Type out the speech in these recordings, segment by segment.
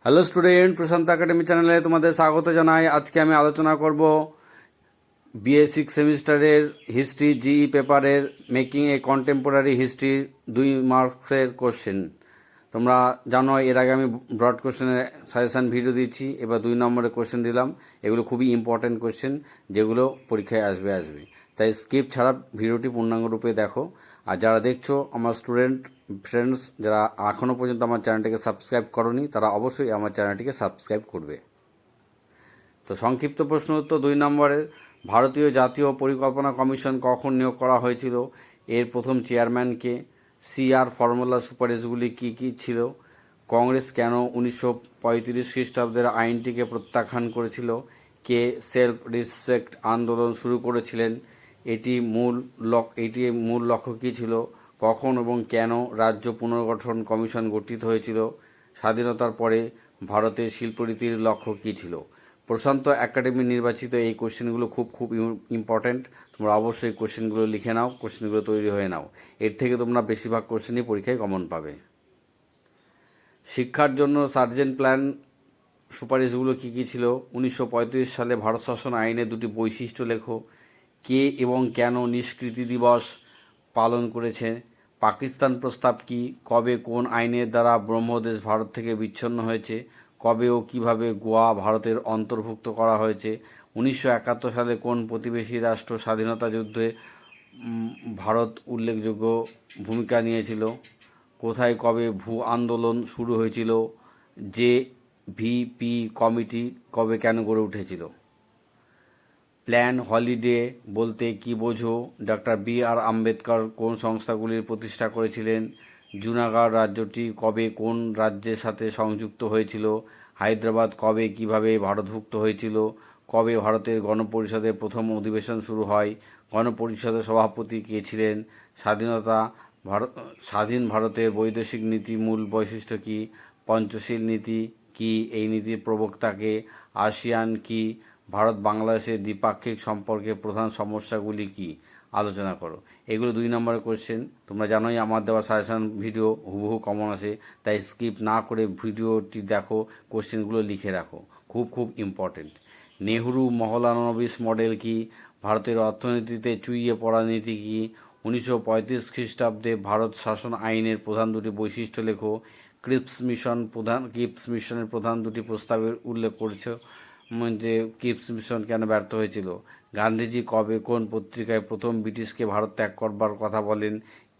Hello student, প্রশান্ত academy চ্যানেলে তোমাদের স্বাগত জানাই। আজকে আমি আলোচনা করব বিএ সিক্স সেমিস্টারের হিস্ট্রি জিই পেপারের মেকিং এ কন্টেম্পোরারি হিস্ট্রি 2 মার্কসের কোশ্চেন। তোমরা জানো এর আগে আমি ব্রড কোশ্চেনের সাজেশান ভিডিও দিচ্ছি, এবার 2 নম্বরের কোশ্চেন দিলাম। এগুলো খুবই ইম্পর্ট্যান্ট কোশ্চেন, যেগুলো পরীক্ষায় আসবে। তাই স্কিপ ছাড়া ভিডিওটি পূর্ণাঙ্গ রূপে দেখো। আর যারা দেখছো আমার স্টুডেন্ট ফ্রেন্ডস, যারা এখনও পর্যন্ত আমার চ্যানেলটিকে সাবস্ক্রাইব করনি, তারা অবশ্যই আমার চ্যানেলটিকে সাবস্ক্রাইব করবে। তো সংক্ষিপ্ত প্রশ্ন উত্তর 2 নম্বরের, ভারতীয় জাতীয় পরিকল্পনা কমিশন কখন নিয়োগ করা হয়েছিল? এর প্রথম চেয়ারম্যানকে? সিআর ফর্মুলা সুপারিশগুলি কী কী ছিল? কংগ্রেস কেন 1935 খ্রিস্টাব্দের আইনটিকে প্রত্যাখ্যান করেছিল? কে সেলফ রেসপেক্ট আন্দোলন শুরু করেছিলেন? এটির মূল লক্ষ্য কী ছিল? কখন এবং কেন রাজ্য পুনর্গঠন কমিশন গঠিত হয়েছিল? স্বাধীনতার পরে ভারতের শিল্পরীতির লক্ষ্য কী ছিল? প্রশান্ত একাডেমি নির্বাচিত এই কোশ্চেনগুলো খুব ইম্পর্ট্যান্ট। তোমরা অবশ্যই কোশ্চেনগুলো লিখে নাও, কোশ্চেনগুলো তৈরি হয়ে নাও। এর থেকে তোমরা বেশিরভাগ কোশ্চেনই পরীক্ষায় কমন পাবে। শিক্ষার জন্য সার্জেন্ট প্ল্যান সুপারিশগুলো কী কী ছিল? 1935 সালে ভারত শাসন আইনের 2টি বৈশিষ্ট্য লেখো। কে এবং কেন নিষ্কৃতি দিবস পালন করেছে? পাকিস্তান প্রস্তাব কি? কবে কোন আইনের দ্বারা ব্রহ্মদেশ ভারত থেকে বিচ্ছিন্ন হয়েছে? কবে ও কীভাবে গোয়া ভারতের অন্তর্ভুক্ত করা হয়েছে? 1971 সালে কোন প্রতিবেশী রাষ্ট্র স্বাধীনতা যুদ্ধে ভারত উল্লেখযোগ্য ভূমিকা নিয়েছিল? কোথায় কবে ভূ আন্দোলন শুরু হয়েছিল? জেভিপি কমিটি কবে কেন গড়ে উঠেছিল? প্ল্যান হলিডে বলতে কী বোঝো? Doctor B.R.. আম্বেদকর কোন সংস্থাগুলির প্রতিষ্ঠা করেছিলেন? জুনাগড় রাজ্যটি কবে কোন রাজ্যের সাথে সংযুক্ত হয়েছিল? হায়দ্রাবাদ কবে কিভাবে ভারতভুক্ত হয়েছিল? কবে ভারতের গণপরিষদের প্রথম অধিবেশন শুরু হয়? গণপরিষদের সভাপতি কে ছিলেন? স্বাধীন ভারতের বৈদেশিক নীতি মূল বৈশিষ্ট্য কী? পঞ্চশীল নীতি কি? এই নীতির প্রবক্তাকে? আসিয়ান কি? ভারত বাংলাদেশের দ্বিপাক্ষিক সম্পর্কের প্রধান সমস্যাগুলি কি? আলোচনা করো। এগুলো 2 নম্বরের কোশ্চেন। তোমরা জানোই আমার দেওয়া সাজেশন ভিডিও হুবহু কমন আসে, তাই স্কিপ না করে ভিডিওটি দেখো, কোশ্চেনগুলো লিখে রাখো। খুব ইম্পর্টেন্ট। নেহরু মহলানবিশ মডেল কি? ভারতের অর্থনীতিতে চুইয়ে পড়া নীতি কি? 1935 খ্রিস্টাব্দে ভারত শাসন আইনের প্রধান 2টি বৈশিষ্ট্য লেখো। ক্রিপস মিশনের প্রধান 2টি প্রস্তাবের উল্লেখ করেছে, যে ক্রিপস মিশন কেন ব্যর্থ হয়েছিল? গান্ধীজি কবে কোন পত্রিকায় প্রথম ব্রিটিশকে ভারত ত্যাগ করবার কথা বলেন?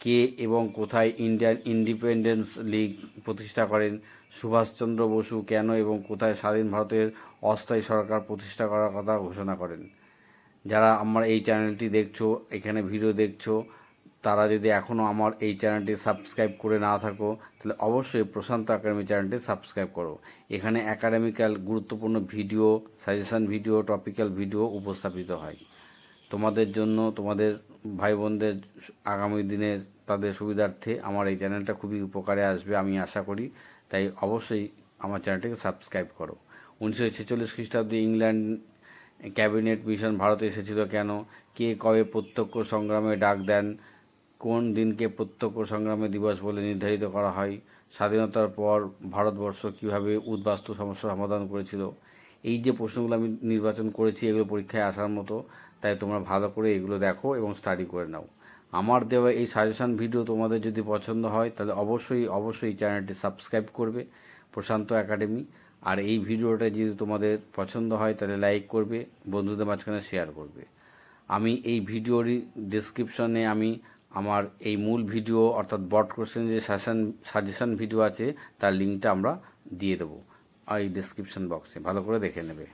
কে এবং কোথায় ইন্ডিয়ান ইন্ডিপেন্ডেন্স লীগ প্রতিষ্ঠা করেন? সুভাষচন্দ্র বসু কেন এবং কোথায় স্বাধীন ভারতের অস্থায়ী সরকার প্রতিষ্ঠা করার কথা ঘোষণা করেন? যারা আমার এই চ্যানেলটি দেখছো, এখানে ভিডিও দেখছো, তারা যদি এখনও আমার এই চ্যানেলটি সাবস্ক্রাইব করে না থাকো, তাহলে অবশ্যই প্রশান্ত একাডেমি চ্যানেলটি সাবস্ক্রাইব করো। এখানে একাডেমিক্যাল গুরুত্বপূর্ণ video, suggestion video, topical video উপস্থাপিত হয় তোমাদের জন্য, তোমাদের ভাই বোনদের আগামী দিনে তাদের সুবিধার্থে আমার এই চ্যানেলটা খুবই উপকারে আসবে আমি আশা করি। তাই অবশ্যই আমার চ্যানেলটিকে সাবস্ক্রাইব করো। 1946 খ্রিস্টাব্দে ইংল্যান্ড ক্যাবিনেট মিশন ভারতে এসেছিল কেন? কে কবে প্রত্যক্ষ সংগ্রামে ডাক দেন? কোন দিনকে প্রত্যক্ষ সংগ্রামে দিবস বলে নির্ধারিত করা হয়? স্বাধীনতার পর ভারতবর্ষ কীভাবে উদ্বাস্তু সমস্যার সমাধান করেছিল? এই যে প্রশ্নগুলো আমি নির্বাচন করেছি, এগুলো পরীক্ষায় আসার মতো, তাই তোমরা ভালো করে এগুলো দেখো এবং স্টাডি করে নাও। আমার দেওয়া এই সাজেশান ভিডিও তোমাদের যদি পছন্দ হয়, তাহলে অবশ্যই চ্যানেলটি সাবস্ক্রাইব করবে, প্রশান্ত একাডেমি। আর এই ভিডিওটা যদি তোমাদের পছন্দ হয়, তাহলে লাইক করবে, বন্ধুদের মাঝখানে শেয়ার করবে। আমি এই ভিডিওরই ডেসক্রিপশনে আমি আমার এই মূল ভিডিও অর্থাৎ ব্রড কোশ্চেন যে সাজেশান ভিডিও আছে, তার লিঙ্কটা আমরা দিয়ে দেবো এই ডেসক্রিপশন বক্সে, ভালো করে দেখে নেবে।